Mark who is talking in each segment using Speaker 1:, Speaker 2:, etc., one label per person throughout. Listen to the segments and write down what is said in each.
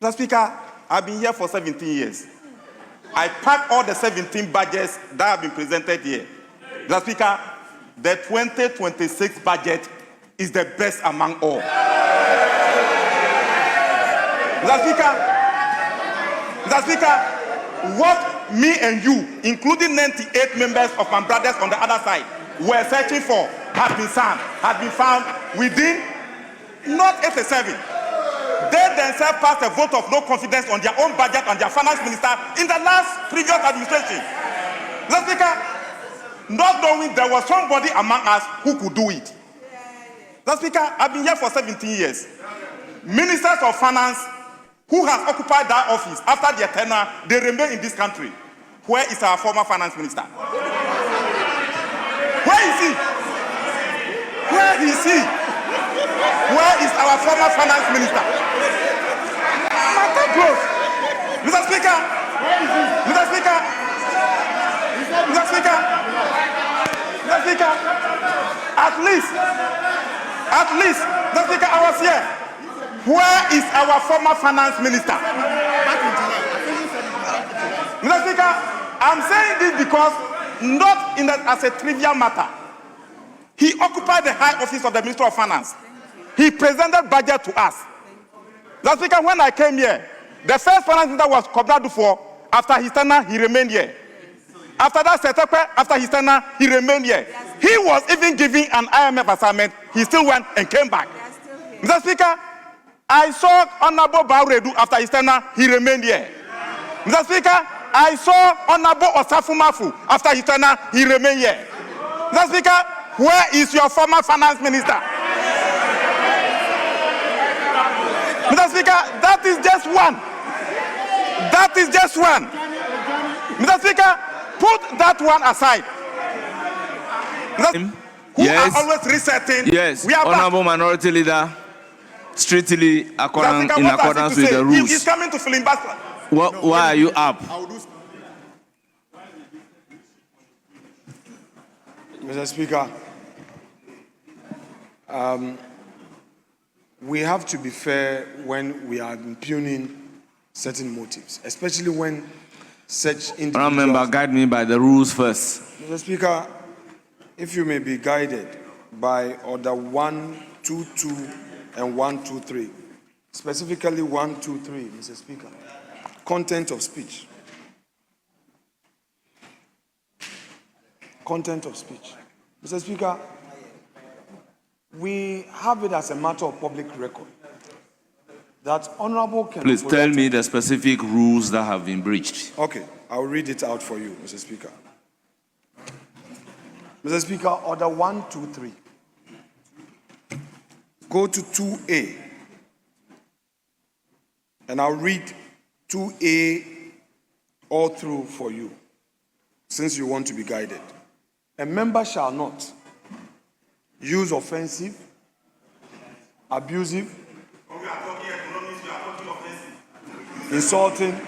Speaker 1: Mr. Speaker, I've been here for 17 years. I packed all the 17 budgets that have been presented here. Mr. Speaker, the 2026 budget is the best among all. Mr. Speaker, what me and you, including 98 members of my brothers on the other side, were searching for has been found within not 87. They themselves passed a vote of no confidence on their own budget and their finance minister in the last previous administration. Mr. Speaker, not knowing there was somebody among us who could do it. Mr. Speaker, I've been here for 17 years. Ministers of finance who has occupied that office after their tenure, they remain in this country. Where is our former finance minister? Where is he? Where is he? Where is our former finance minister? Matter close. Mr. Speaker. Mr. Speaker. Mr. Speaker. Mr. Speaker. At least, Mr. Speaker, I was here. Where is our former finance minister? Mr. Speaker, I'm saying this because not as a trivial matter. He occupied the high office of the Minister of Finance. He presented budget to us. Mr. Speaker, when I came here, the first finance minister was Kobna Dufo. After his tenure, he remained here. After that, Setepe, after his tenure, he remained here. He was even giving an IMF assignment. He still went and came back. Mr. Speaker, I saw Honorable Bauredu after his tenure, he remained here. Mr. Speaker, I saw Honorable Osafumafu after his tenure, he remained here. Mr. Speaker, where is your former finance minister? Mr. Speaker, that is just one. That is just one. Mr. Speaker, put that one aside. Who
Speaker 2: yes.
Speaker 1: are always resetting.
Speaker 2: Yes,
Speaker 1: we are
Speaker 2: Honorable Minority Leader, strictly in accordance with the rules.
Speaker 1: He's coming to filibuster.
Speaker 2: Why are you up?
Speaker 3: Mr. Speaker, we have to be fair when we are impugning certain motives, especially when such individuals...
Speaker 2: Remember, guide me by the rules first.
Speaker 3: Mr. Speaker, if you may be guided by Order 122 and 123, specifically 123, Mr. Speaker, content of speech. Content of speech. Mr. Speaker, we have it as a matter of public record that Honorable can...
Speaker 2: Please tell me the specific rules that have been breached.
Speaker 3: Okay, I'll read it out for you, Mr. Speaker. Mr. Speaker, Order 123. Go to 2A. And I'll read 2A all through for you, since you want to be guided. A member shall not use offensive, abusive, insulting,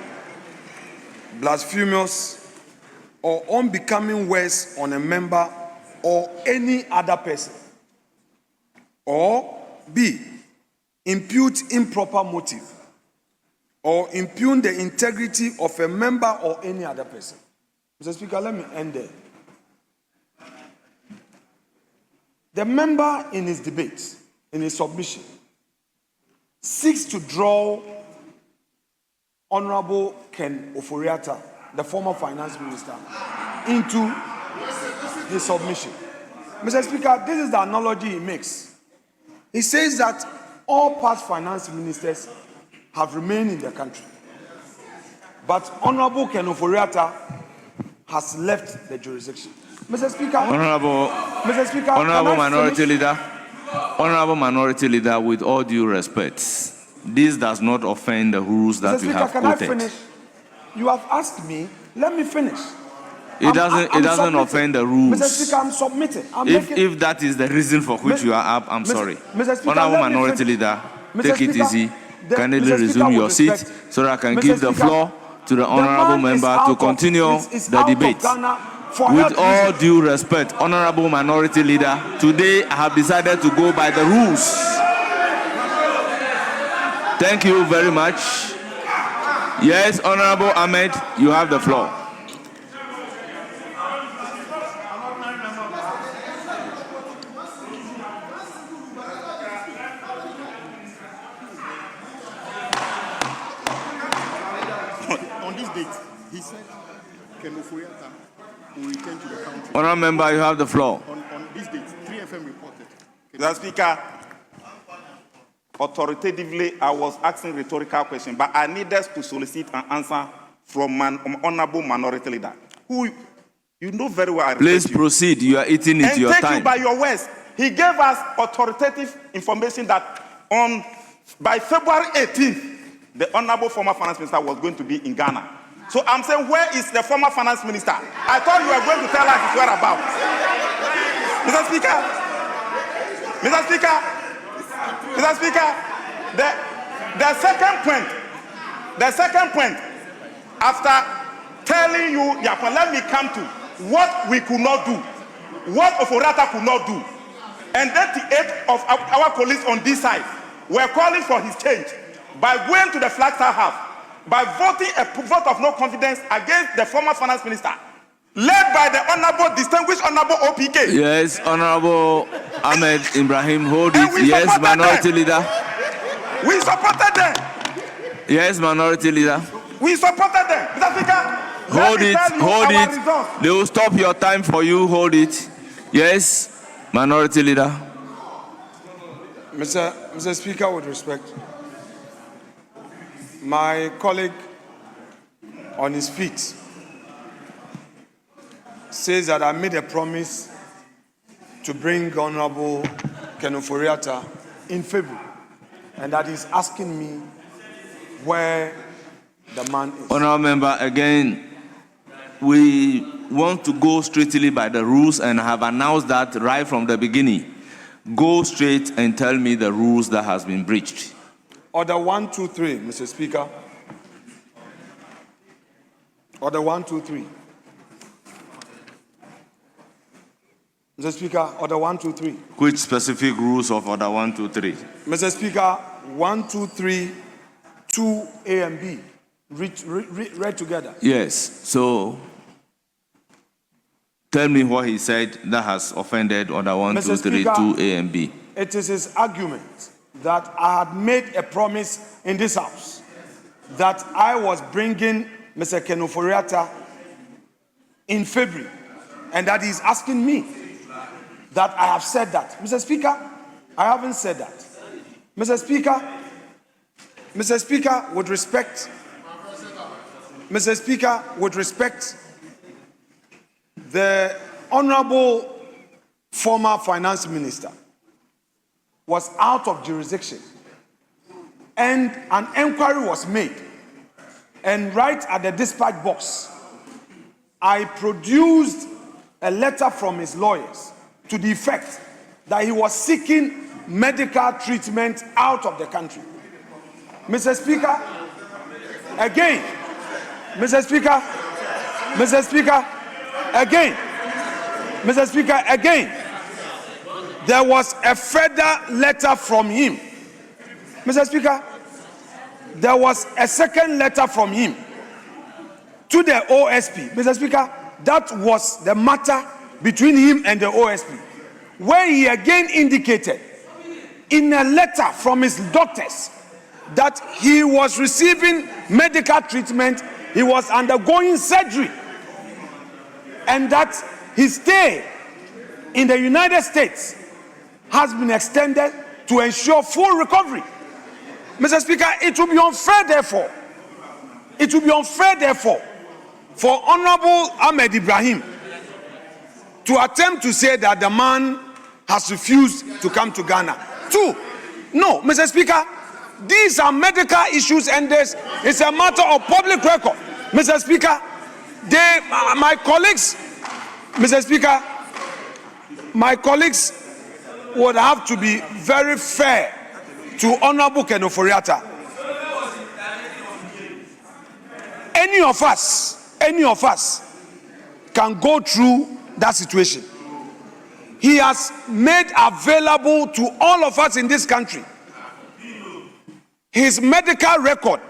Speaker 3: blasphemous, or unbecoming words on a member or any other person. Or B, impute improper motive or impugn the integrity of a member or any other person. Mr. Speaker, let me end there. The member in his debate, in his submission, seeks to draw Honorable Ken Ofori Atta, the former finance minister, into his submission. Mr. Speaker, this is the analogy he makes. He says that all past finance ministers have remained in the country, but Honorable Ken Ofori Atta has left the jurisdiction. Mr. Speaker, Honorable
Speaker 2: Minority Leader, with all due respect, this does not offend the rules that you have quoted.
Speaker 3: Can I finish? You have asked me. Let me finish.
Speaker 2: It doesn't offend the rules.
Speaker 3: Mr. Speaker, I'm submitting.
Speaker 2: If that is the reason for which you are up, I'm sorry. Honorable Minority Leader, take it easy. Kindly resume your seat so that I can give the floor to the honorable member to continue the debate. With all due respect, Honorable Minority Leader, today I have decided to go by the rules. Thank you very much. Yes, Honorable Ahmed, you have the floor.
Speaker 4: On this date, he said Ofori Atta will return to the country.
Speaker 2: Honorable Member, you have the floor.
Speaker 4: On this date, 3FM reported.
Speaker 1: Mr. Speaker, authoritatively, I was asking rhetorical question, but I needed to solicit an answer from an honorable minority leader, who you know very well.
Speaker 2: Please proceed. You are eating into your time.
Speaker 1: And take you by your words. He gave us authoritative information that by February 18th, the honorable former finance minister was going to be in Ghana. So I'm saying, where is the former finance minister? I thought you were going to tell us his whereabouts. Mr. Speaker, the second point, after telling you, let me come to what we could not do, what Ofori Atta could not do. And then the 8 of our colleagues on this side were calling for his change by going to the Flagstaff House, by voting a vote of no confidence against the former finance minister, led by the honorable, distinguished honorable OPK.
Speaker 2: Yes, Honorable Ahmed Ibrahim, hold it. Yes, Minority Leader.
Speaker 1: We supported them.
Speaker 2: Yes, Minority Leader.
Speaker 1: We supported them. Mr. Speaker,
Speaker 2: hold it. They will stop your time for you. Hold it. Yes, Minority Leader.
Speaker 3: Mr. Speaker, with respect, my colleague on his feet says that I made a promise to bring Honorable Ofori Atta in February, and that he's asking me where the man is.
Speaker 2: Honorable Member, again, we want to go straightly by the rules and have announced that right from the beginning. Go straight and tell me the rules that has been breached.
Speaker 3: Order 1, 2, 3, Mr. Speaker. Order 1, 2, 3. Mr. Speaker, Order 1, 2, 3.
Speaker 2: Which specific rules of Order 1, 2, 3?
Speaker 3: Mr. Speaker, 1, 2, 3, 2, A and B. Read together.
Speaker 2: Yes. So, tell me what he said that has offended Order 1,
Speaker 3: Mr.
Speaker 2: 2, 3,
Speaker 3: Speaker,
Speaker 2: 2, A and B.
Speaker 3: It is his argument that I had made a promise in this house that I was bringing Mr. Ofori Atta in February, and that he's asking me that I have said that. Mr. Speaker, I haven't said that. Mr. Speaker, with respect, the Honorable former finance minister was out of jurisdiction, and an inquiry was made. And right at the dispatch box, I produced a letter from his lawyers to the effect that he was seeking medical treatment out of the country. Mr. Speaker, again, there was a further letter from him. Mr. Speaker, there was a second letter from him to the OSP. Mr. Speaker, that was the matter between him and the OSP, where he again indicated in a letter from his doctors that he was receiving medical treatment, he was undergoing surgery, and that his stay in the United States has been extended to ensure full recovery. Mr. Speaker, it will be unfair, therefore, for Honorable Ahmed Ibrahim to attempt to say that the man has refused to come to Ghana. No, Mr. Speaker, these are medical issues, and it's a matter of public record. Mr. Speaker, my colleagues would have to be very fair to Honorable Ofori Atta. Any of us can go through that situation. He has made available to all of us in this country his medical record.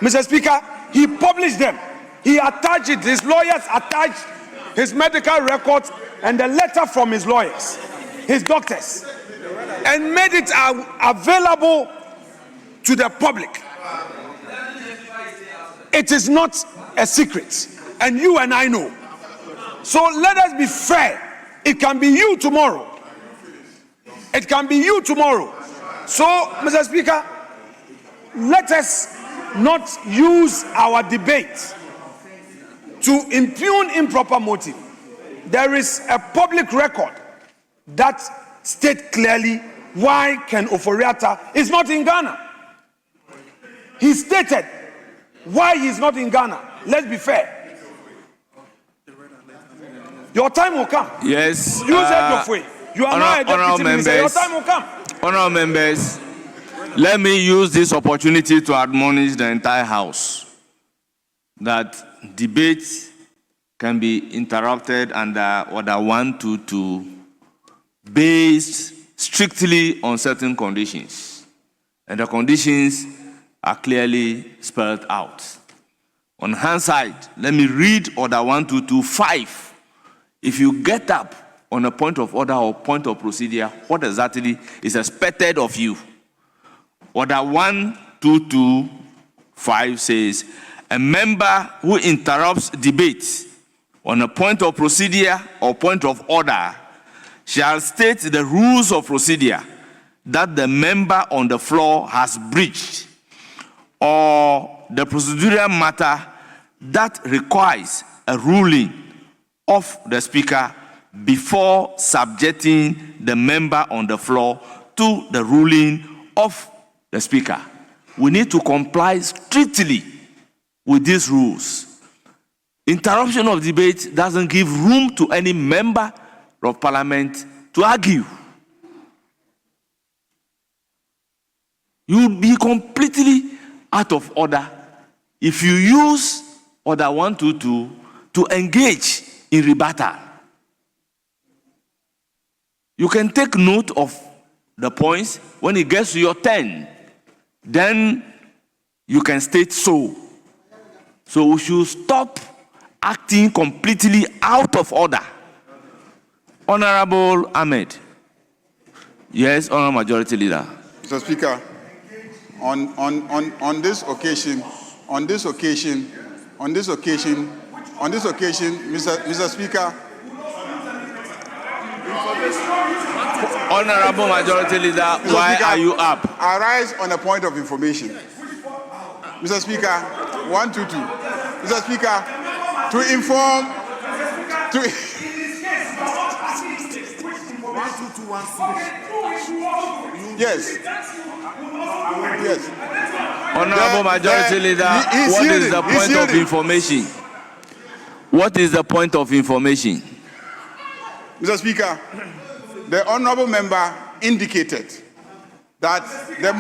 Speaker 3: Mr. Speaker, He published them. He attached it. His lawyers attached his medical records and the letter from his lawyers, his doctors, and made it available to the public. It is not a secret, and you and I know. So let us be fair. It can be you tomorrow. It can be you tomorrow. So, Mr. Speaker, let us not use our debate to impugn improper motive. There is a public record that states clearly why Ken Ofori Atta is not in Ghana. He stated why he's not in Ghana. Let's be fair. Your time will come.
Speaker 2: Yes.
Speaker 3: You said your way. You are now a deputy minister. Your time will come.
Speaker 2: Honourable members, let me use this opportunity to admonish the entire House that debate can be interrupted under Order 122 based strictly on certain conditions. And the conditions are clearly spelled out. On hindsight, let me read Order 122.5. If you get up on a point of order or point of procedure, what exactly is expected of you? Order 122.5 says, a member who interrupts debate on a point of procedure or point of order shall state the rules of procedure that the member on the floor has breached, or the procedural matter that requires a ruling of the Speaker before subjecting the member on the floor to the ruling of the Speaker. We need to comply strictly with these rules. Interruption of debate doesn't give room to any member of Parliament to argue. You will be completely out of order if you use Order 122 to engage in rebuttal. You can take note of the points. When it gets to your turn, then you can state so. So we should stop acting completely out of order. Honorable Ahmed. Yes, Honorable Majority Leader.
Speaker 4: Mr. Speaker, on this occasion, Mr. Speaker.
Speaker 2: Honorable Majority Leader, why are you up?
Speaker 4: I rise on a point of information. Mr. Speaker, 122. Mr. Speaker, to inform. Yes.
Speaker 2: Honorable Majority Leader, what is the point of information? What is the point of information?
Speaker 4: Mr. Speaker, the honorable member indicated that the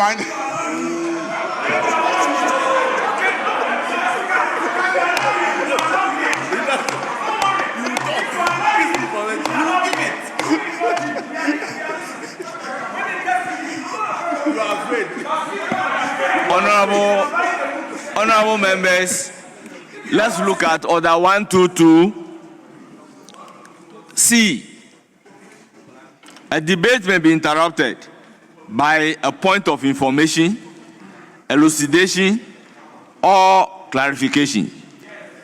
Speaker 2: Honorable members, let's look at Order 122C. A debate may be interrupted by a point of information, elucidation, or clarification.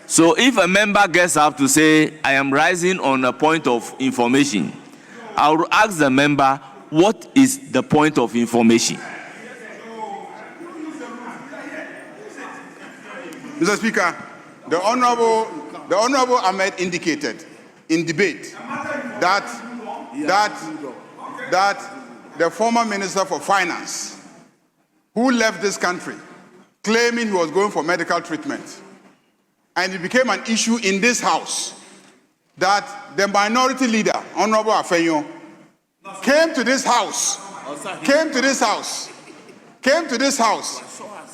Speaker 2: So if a member gets up to say, I am rising on a point of information, I will ask the member, what is the point of information?
Speaker 4: Mr. Speaker, the Honorable Ahmed indicated in debate that the former Minister for Finance, who left this country claiming he was going for medical treatment, and it became an issue in this House, that the minority leader, Honorable Afenyo, came to this House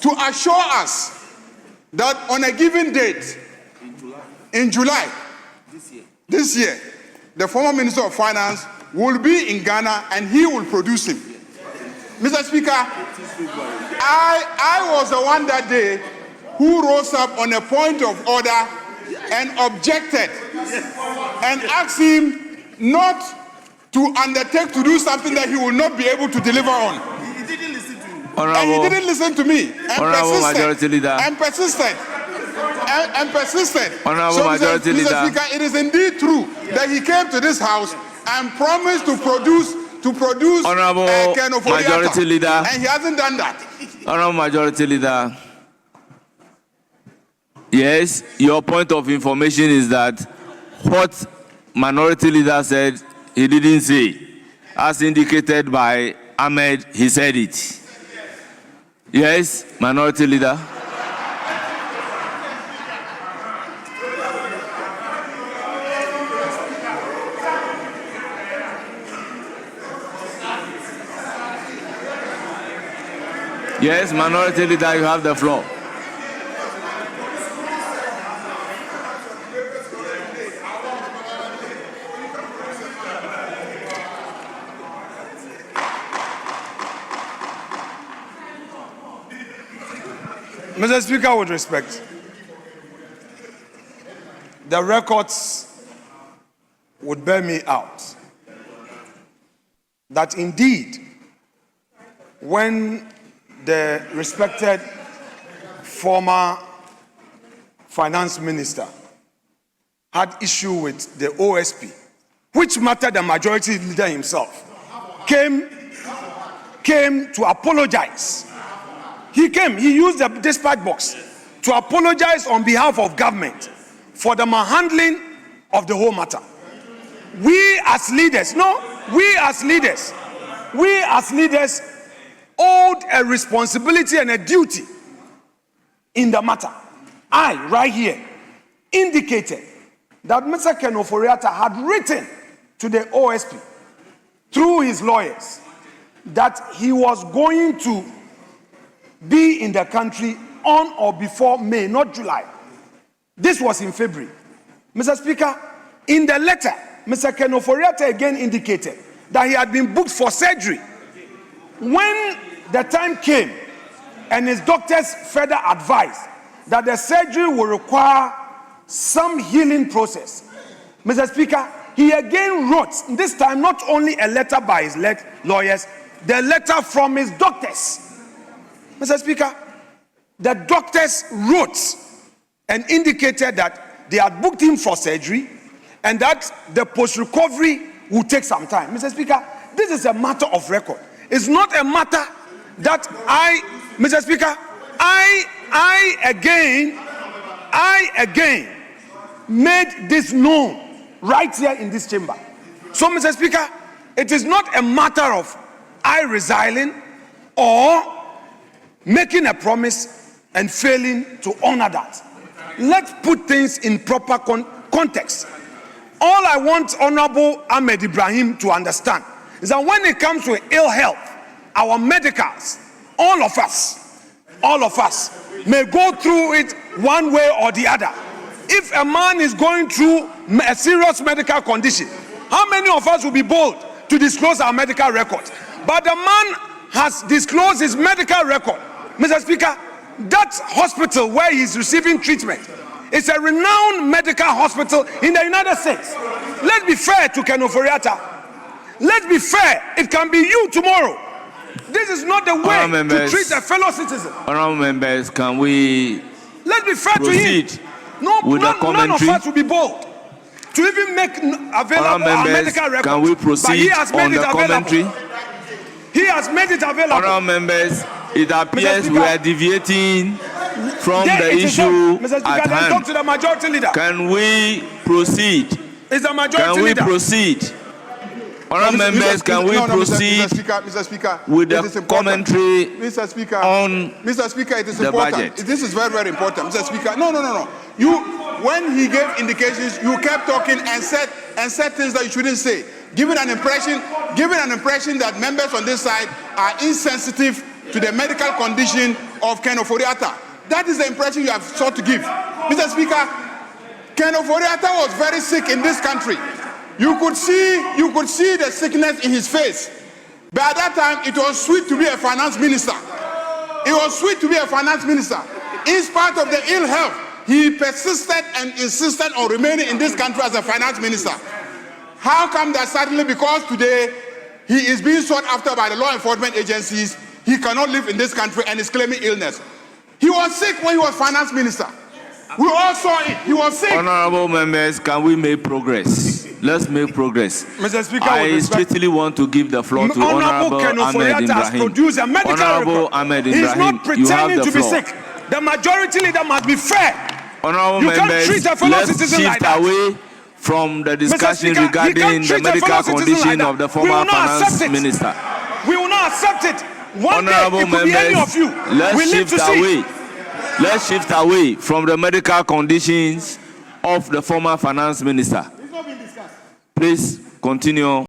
Speaker 4: to assure us that on a given date, in July this year, the former Minister of Finance will be in Ghana and he will produce him. Mr. Speaker, I was the one that day who rose up on a point of order and objected and asked him not to undertake to do something that he will not be able to deliver on.
Speaker 1: He didn't listen to you.
Speaker 4: And he didn't listen to me and persisted.
Speaker 2: Honorable Majority Leader.
Speaker 4: Mr. Speaker, it is indeed true that he came to this house and promised to produce
Speaker 2: Honorable Majority Leader,
Speaker 4: and he hasn't done that.
Speaker 2: Honorable Majority Leader, yes, your point of information is that what Minority Leader said, he didn't say. As indicated by Ahmed, he said it. Yes, Minority Leader. Yes, Minority Leader, you have the floor.
Speaker 3: Mr. Speaker, with respect, the records would bear me out that indeed, when the respected former finance minister had issue with the OSP, which matter the majority leader himself came to apologize. He used the dispatch box to apologize on behalf of government for the mishandling of the whole matter. We as leaders owed a responsibility and a duty in the matter. I, right here, indicated that Mr. Ken Ofori Atta had written to the OSP through his lawyers that he was going to be in the country on or before May, not July. This was in February. Mr. Speaker, in the letter, Mr. Ken Ofori Atta again indicated that he had been booked for surgery. When the time came and his doctors further advised that the surgery will require some healing process, Mr. Speaker, he again wrote, this time not only a letter by his lawyers, the letter from his doctors. Mr. Speaker, the doctors wrote and indicated that they had booked him for surgery and that the post-recovery will take some time. Mr. Speaker, this is a matter of record. It's not a matter that Mr. Speaker, I again made this known right here in this chamber. So, Mr. Speaker, it is not a matter of I resigning or making a promise and failing to honor that. Let's put things in proper context. All I want Honorable Ahmed Ibrahim to understand is that when it comes to ill health, our medicals, all of us may go through it one way or the other. If a man is going through a serious medical condition, how many of us will be bold to disclose our medical records? But the man has disclosed his medical record. Mr. Speaker, that hospital where he's receiving treatment is a renowned medical hospital in the United States. Let's be fair to Ken Ofori Atta. Let's be fair. It can be you tomorrow. This is not the way to treat a fellow citizen.
Speaker 2: Honorable members, can we
Speaker 3: let's be fair to him. None of us will be bold to even make available our medical records.
Speaker 2: Can we proceed
Speaker 3: but he has made
Speaker 2: on
Speaker 3: it
Speaker 2: the
Speaker 3: available.
Speaker 2: commentary?
Speaker 3: He has made it available.
Speaker 2: Honorable members, it appears we are deviating from the issue at hand.
Speaker 3: Talk to the majority leader.
Speaker 2: Can we proceed?
Speaker 3: It's the majority leader.
Speaker 2: Can we proceed? Honorable members, can we proceed
Speaker 4: Mr. Speaker,
Speaker 2: with the commentary
Speaker 4: Mr. Speaker,
Speaker 2: on
Speaker 4: Mr. Speaker, it is
Speaker 2: the
Speaker 4: important.
Speaker 2: budget?
Speaker 4: This is very, very important, Mr. Speaker. No. When he gave indications, you kept talking and said things that you shouldn't say, giving an impression that members on this side are insensitive to the medical condition of Ken Ofori Atta. That is the impression you have sought to give. Mr. Speaker, Ken Ofori Atta was very sick in this country. You could see the sickness in his face. But at that time, it was sweet to be a finance minister. It was sweet to be a finance minister. In spite of the ill health, he persisted and insisted on remaining in this country as a finance minister. How come that suddenly, because today he is being sought after by the law enforcement agencies, he cannot live in this country and is claiming illness? He was sick when he was finance minister. We all saw it. He was sick.
Speaker 2: Honorable members, can we make progress? Let's make progress.
Speaker 3: Mr. Speaker,
Speaker 2: I strictly want to give the floor to Honorable Ahmed Ibrahim. Honorable Ahmed Ibrahim,
Speaker 3: he's not pretending to be sick. The majority leader must be fair.
Speaker 2: Honorable
Speaker 3: you
Speaker 2: members,
Speaker 3: can't treat a fellow
Speaker 2: let's
Speaker 3: citizen
Speaker 2: shift
Speaker 3: like that.
Speaker 2: away from the discussion
Speaker 3: Speaker,
Speaker 2: regarding the medical condition of the former finance minister.
Speaker 3: We will not accept it. One
Speaker 2: Honorable
Speaker 3: day it could be any of you.
Speaker 2: Let's shift away from the medical conditions of the former finance minister. Please continue.